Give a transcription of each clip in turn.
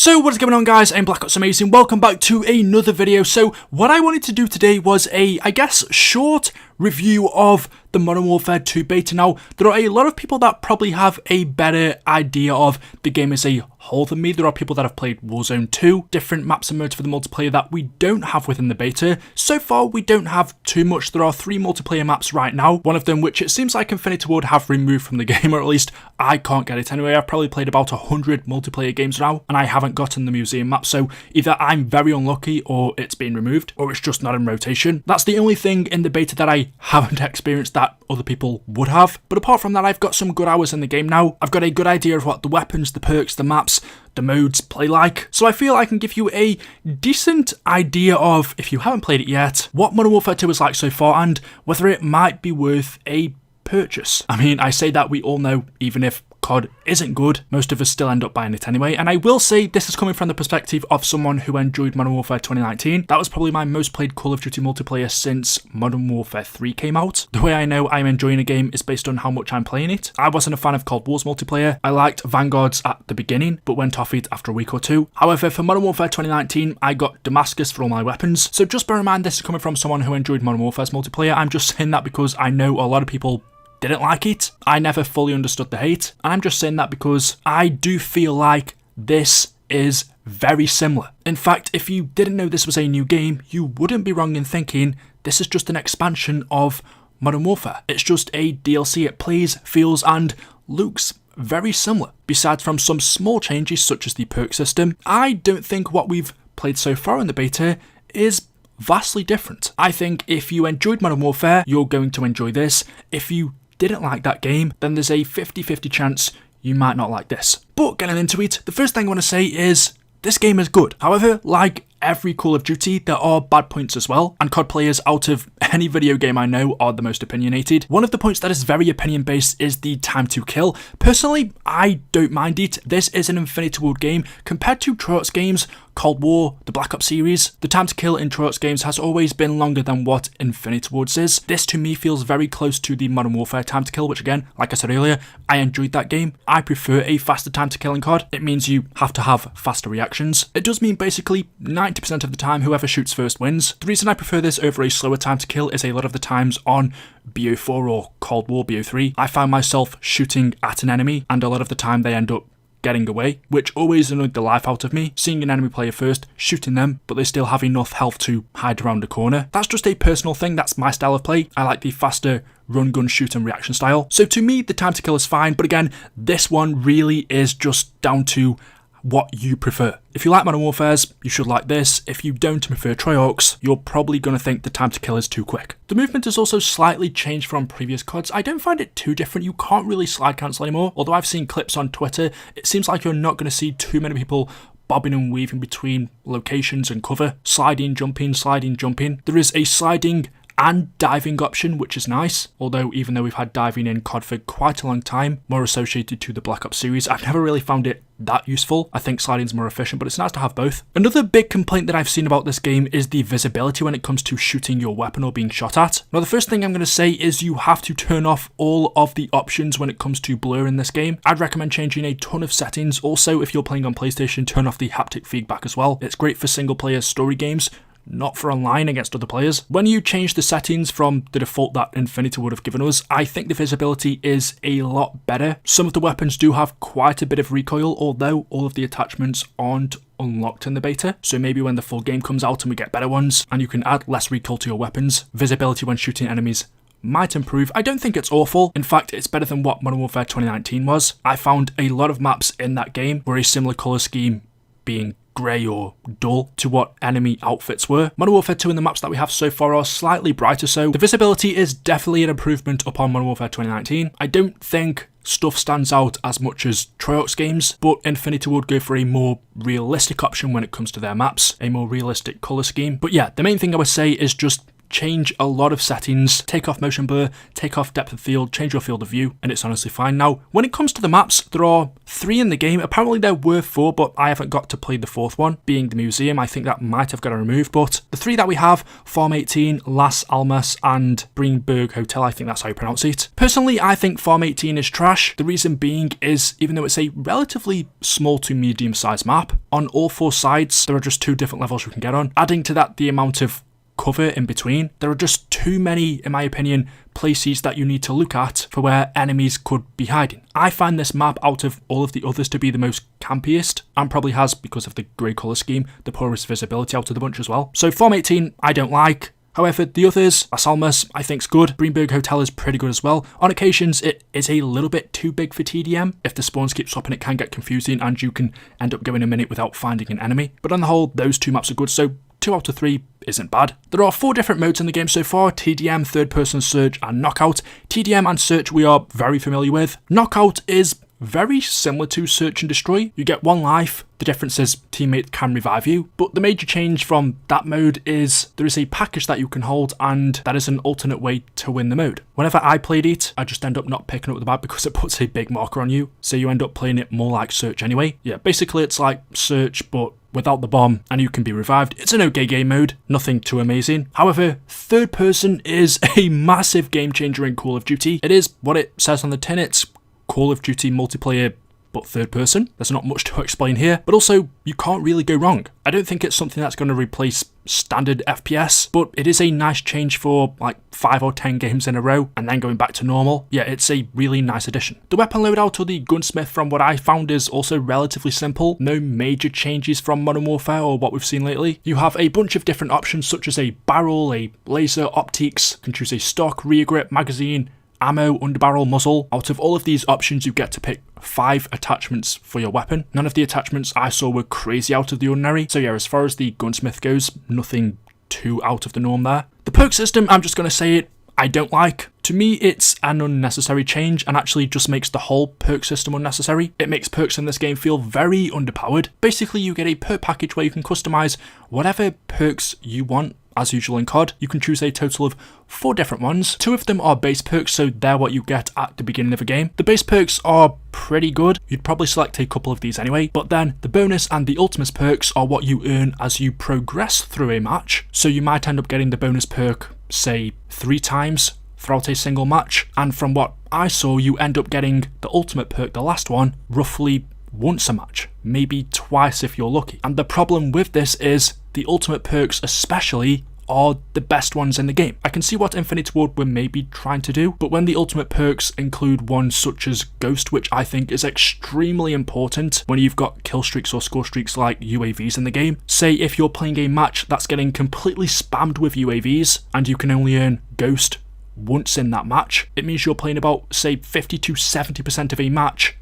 So what is going on, guys? I'm Black Ops Amazing. Welcome back to another video. So what I wanted to do today was I guess, short review of the Modern Warfare 2 beta. Now, there are a lot of people that probably have a better idea of the game as a whole than me. There are people that have played Warzone 2, different maps and modes for the multiplayer that we don't have within the beta. So far, we don't have too much. There are 3 multiplayer maps right now, one of them which it seems like Infinity Ward have removed from the game, or at least I can't get it anyway. I've probably played about 100 multiplayer games now, and I haven't gotten the museum map, so either I'm very unlucky or it's been removed, or it's just not in rotation. That's the only thing in the beta that I haven't experienced that other people would have. But apart from that, I've got some good hours in the game now. I've got a good idea of what the weapons, the perks, the maps, the modes play like. So I feel I can give you a decent idea of, if you haven't played it yet, what Modern Warfare 2 is like so far and whether it might be worth a purchase. I mean, I say that we all know, even if COD isn't good, most of us still end up buying it anyway. And I will say this is coming from the perspective of someone who enjoyed Modern Warfare 2019. That was probably my most played Call of Duty multiplayer since Modern Warfare 3 came out. The way I know I'm enjoying a game is based on how much I'm playing it. I wasn't a fan of Cold War's multiplayer. I liked Vanguard's at the beginning, but went off it after a week or two. However, for Modern Warfare 2019, I got Damascus for all my weapons. So just bear in mind, this is coming from someone who enjoyed Modern Warfare's multiplayer. I'm just saying that because I know a lot of people didn't like it. I never fully understood the hate, and I'm just saying that because I do feel like this is very similar. In fact, if you didn't know this was a new game, you wouldn't be wrong in thinking this is just an expansion of Modern Warfare. It's just a DLC. It plays, feels, and looks very similar. Besides from some small changes such as the perk system, I don't think what we've played so far in the beta is vastly different. I think if you enjoyed Modern Warfare, you're going to enjoy this. If you didn't like that game, then there's a 50-50 chance you might not like this. But getting into it, the first thing I want to say is this game is good. However, like every Call of Duty, there are bad points as well, and COD players out of any video game I know are the most opinionated. One of the points that is very opinion based is the time to kill. Personally, I don't mind it. This is an Infinity Ward game. Compared to Treyarch's games, Cold War, the Black Ops series, the time to kill in Treyarch's games has always been longer than what Infinity Ward's is. This to me feels very close to the Modern Warfare time to kill, which again, like I said earlier, I enjoyed that game. I prefer a faster time to kill in COD. It means you have to have faster reactions. It does mean basically 90% of the time whoever shoots first wins. The reason I prefer this over a slower time to kill is a lot of the times on BO4 or Cold War BO3, I found myself shooting at an enemy, and a lot of the time they end up getting away, which always annoyed the life out of me, seeing an enemy player first, shooting them, but they still have enough health to hide around a corner. That's just a personal thing, that's my style of play. I like the faster run, gun, shoot and reaction style. So to me, the time to kill is fine, but again, this one really is just down to what you prefer. If you like Modern Warfare's, you should like this. If you don't and prefer Treyarch's, you're probably going to think the time to kill is too quick. The movement has also slightly changed from previous CODs. I don't find it too different. You can't really slide cancel anymore. Although I've seen clips on Twitter, it seems like you're not going to see too many people bobbing and weaving between locations and cover. Sliding, jumping, sliding, jumping. There is a sliding and diving option, which is nice, although even though we've had diving in COD for quite a long time, more associated to the Black Ops series, I've never really found it that useful. I think sliding's more efficient, but it's nice to have both. Another big complaint that I've seen about this game is the visibility when it comes to shooting your weapon or being shot at. Now, the first thing I'm going to say is you have to turn off all of the options when it comes to blur in this game. I'd recommend changing a ton of settings. Also, if you're playing on PlayStation, turn off the haptic feedback as well. It's great for single player story games, not for online against other players. When you change the settings from the default that Infinity would have given us, I think the visibility is a lot better. Some of the weapons do have quite a bit of recoil, although all of the attachments aren't unlocked in the beta. So maybe when the full game comes out and we get better ones, and you can add less recoil to your weapons, visibility when shooting enemies might improve. I don't think it's awful. In fact, it's better than what Modern Warfare 2019 was. I found a lot of maps in that game were a similar colour scheme, being grey or dull to what enemy outfits were. Modern Warfare 2 and the maps that we have so far are slightly brighter, so the visibility is definitely an improvement upon Modern Warfare 2019. I don't think stuff stands out as much as Treyarch's games, but Infinity would go for a more realistic option when it comes to their maps, a more realistic colour scheme. But yeah, the main thing I would say is just change a lot of settings, take off motion blur, take off depth of field, change your field of view, and it's honestly fine. Now, when it comes to the maps, there are 3 in the game. Apparently there were 4, but I haven't got to play the 4th one, being the museum. I think that might have got to remove, but the 3 that we have, Farm 18, Las Almas, and Greenberg Hotel, I think that's how you pronounce it. Personally, I think Farm 18 is trash. The reason being is, even though it's a relatively small to medium sized map, on all 4 sides, there are just 2 different levels you can get on. Adding to that the amount of cover in between, there are just too many, in my opinion, places that you need to look at for where enemies could be hiding. I find this map out of all of the others to be the most campiest, and probably has, because of the grey colour scheme, the poorest visibility out of the bunch as well. So Farm 18 I don't like. However, the others, Las Almas, I think's good. Greenberg Hotel is pretty good as well. On occasions, it is a little bit too big for TDM. If the spawns keep swapping, it can get confusing and you can end up going a minute without finding an enemy. But on the whole, those 2 maps are good, so 2 out of 3 isn't bad. There are 4 different modes in the game so far: TDM, third person search, and knockout. TDM and search we are very familiar with. Knockout is very similar to search and destroy. You get 1 life, the difference is teammate can revive you, but the major change from that mode is there is a package that you can hold, and that is an alternate way to win the mode. Whenever I played it, I just end up not picking up the map because it puts a big marker on you, so you end up playing it more like search anyway. Yeah, basically it's like search but without the bomb, and you can be revived. It's an okay game mode, nothing too amazing. However, third person is a massive game changer in Call of Duty. It is what it says on the tin, it's Call of Duty multiplayer but third person. There's not much to explain here, but also you can't really go wrong. I don't think it's something that's going to replace standard FPS, but it is a nice change for like 5 or 10 games in a row and then going back to normal. Yeah, it's a really nice addition. The weapon loadout, or the gunsmith, from what I found, is also relatively simple. No major changes from Modern Warfare or what we've seen lately. You have a bunch of different options such as a barrel, a laser, optics, you can choose a stock, rear grip, magazine, ammo, underbarrel, muzzle. Out of all of these options, you get to pick 5 attachments for your weapon. None of the attachments I saw were crazy out of the ordinary. So yeah, as far as the gunsmith goes, nothing too out of the norm there. The perk system, I'm just going to say it, I don't like. To me, it's an unnecessary change and actually just makes the whole perk system unnecessary. It makes perks in this game feel very underpowered. Basically, you get a perk package where you can customize whatever perks you want. As usual in COD, you can choose a total of 4 different ones. 2 of them are base perks, so they're what you get at the beginning of a game. The base perks are pretty good. You'd probably select a couple of these anyway, but then the bonus and the ultimate perks are what you earn as you progress through a match. So you might end up getting the bonus perk, say, 3 times throughout a single match, and from what I saw, you end up getting the ultimate perk, the last one, roughly once a match, maybe twice if you're lucky. And the problem with this is the ultimate perks especially are the best ones in the game. I can see what Infinite Ward were maybe trying to do, but when the ultimate perks include ones such as Ghost, which I think is extremely important when you've got kill streaks or score streaks like UAVs in the game. Say if you're playing a match that's getting completely spammed with UAVs and you can only earn Ghost once in that match, it means you're playing about, say, 50 to 70% of a match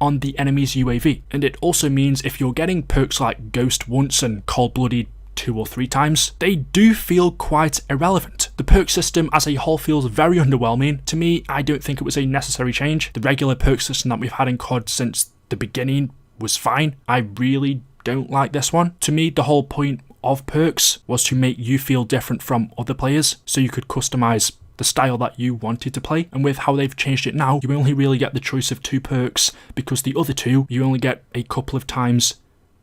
on the enemy's UAV. And it also means if you're getting perks like Ghost once and Cold-Blooded 2 or 3 times, they do feel quite irrelevant. The perk system as a whole feels very underwhelming. To me, I don't think it was a necessary change. The regular perk system that we've had in COD since the beginning was fine. I really don't like this one. To me, the whole point of perks was to make you feel different from other players, so you could customize the style that you wanted to play. And with how they've changed it now, you only really get the choice of 2 perks, because the other 2 you only get a couple of times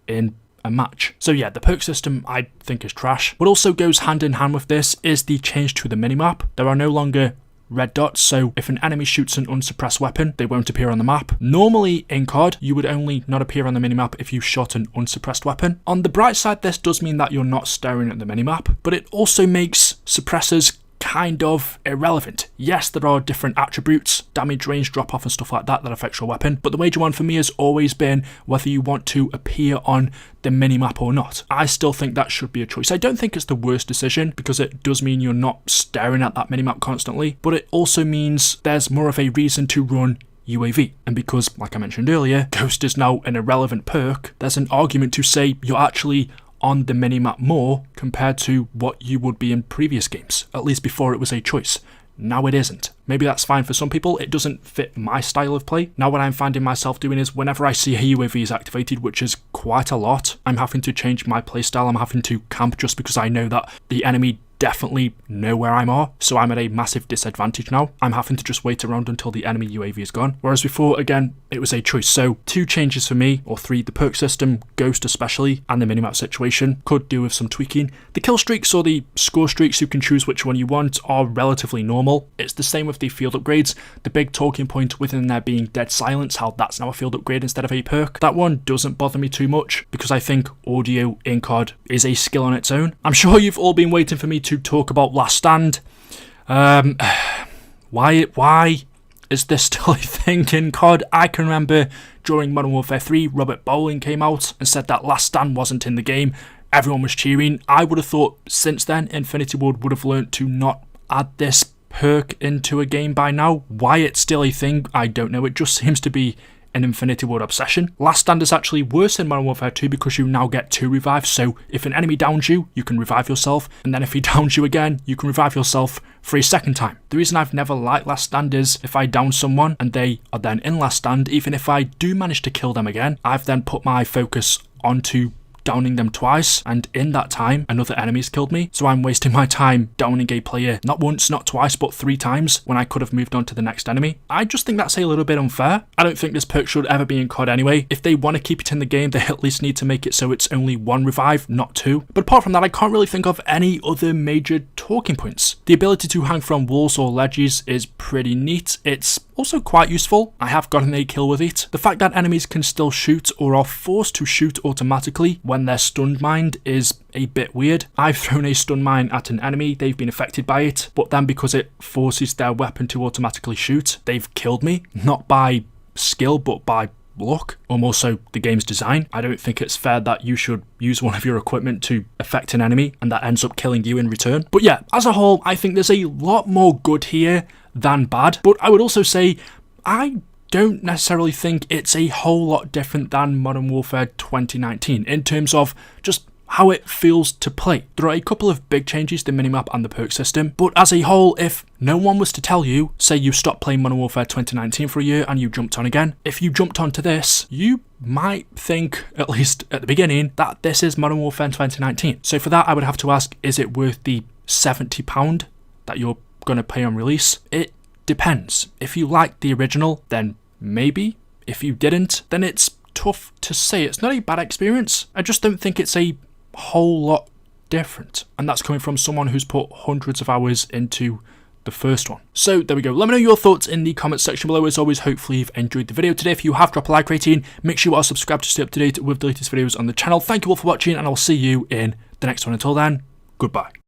in a match. So yeah, the perk system I think is trash. What also goes hand in hand with this is the change to the minimap. There are no longer red dots, so if an enemy shoots an unsuppressed weapon, they won't appear on the map. Normally in COD, you would only not appear on the minimap if you shot an unsuppressed weapon. On the bright side, this does mean that you're not staring at the minimap, but it also makes suppressors kind of irrelevant. Yes, there are different attributes, damage, range, drop off and stuff like that affects your weapon, but the major one for me has always been whether you want to appear on the minimap or not. I still think that should be a choice. I don't think it's the worst decision because it does mean you're not staring at that minimap constantly, but it also means there's more of a reason to run UAV. And because, like I mentioned earlier, Ghost is now an irrelevant perk, there's an argument to say you're actually on the minimap more compared to what you would be in previous games, at least before it was a choice. Now it isn't. Maybe that's fine for some people, it doesn't fit my style of play. Now what I'm finding myself doing is whenever I see a UAV is activated, which is quite a lot, I'm having to change my playstyle. I'm having to camp just because I know that the enemy definitely know where I'm at, so I'm at a massive disadvantage now. I'm having to just wait around until the enemy UAV is gone. Whereas before, again, it was a choice. So 2 changes for me, or 3, the perk system, Ghost especially, and the minimap situation could do with some tweaking. The kill streaks or the score streaks, you can choose which one you want, are relatively normal. It's the same with the field upgrades. The big talking point within there being dead silence, how that's now a field upgrade instead of a perk. That one doesn't bother me too much because I think audio in COD is a skill on its own. I'm sure you've all been waiting for me to talk about Last Stand. Why is this still a thing in COD? I can remember during Modern Warfare 3, Robert Bowling came out and said that Last Stand wasn't in the game. Everyone was cheering. I would have thought since then Infinity Ward would have learned to not add this perk into a game by now. Why it's still a thing, I don't know. It just seems to be an Infinity Ward obsession. Last Stand is actually worse in Modern Warfare 2 because you now get 2 revives, so if an enemy downs you, you can revive yourself, and then if he downs you again, you can revive yourself for a second time. The reason I've never liked Last Stand is if I down someone and they are then in Last Stand, even if I do manage to kill them again, I've then put my focus onto downing them twice, and in that time another enemy's killed me, so I'm wasting my time downing a player not once, not twice, but 3 times when I could have moved on to the next enemy. I just think that's a little bit unfair. I don't think this perk should ever be in COD anyway. If they want to keep it in the game, they at least need to make it so it's only 1 revive, not 2. But apart from that, I can't really think of any other major talking points. The ability to hang from walls or ledges is pretty neat. It's also quite useful. I have gotten a kill with it. The fact that enemies can still shoot or are forced to shoot automatically when they're stunned mined is a bit weird. I've thrown a stun mine at an enemy, they've been affected by it, but then because it forces their weapon to automatically shoot, they've killed me. Not by skill, but by luck, or more so the game's design. I don't think it's fair that you should use one of your equipment to affect an enemy and that ends up killing you in return. But yeah, as a whole, I think there's a lot more good here than bad, but I would also say I don't necessarily think it's a whole lot different than Modern Warfare 2019 in terms of just how it feels to play. There are a couple of big changes, the minimap and the perk system, but as a whole, if no one was to tell you, say you stopped playing Modern Warfare 2019 for a year and you jumped on again, if you jumped onto this, you might think, at least at the beginning, that this is Modern Warfare 2019. So for that, I would have to ask, is it worth the £70 that you're going to pay on release? It depends. If you liked the original, then maybe. If you didn't, then it's tough to say. It's not a bad experience. I just don't think it's a whole lot different, and that's coming from someone who's put hundreds of hours into the first one. So there we go. Let me know your thoughts in the comment section below. As always, hopefully you've enjoyed the video today. If you have, drop a like rating. Make sure you are subscribed to stay up to date with the latest videos on the channel. Thank you all for watching, and I'll see you in the next one. Until then, goodbye.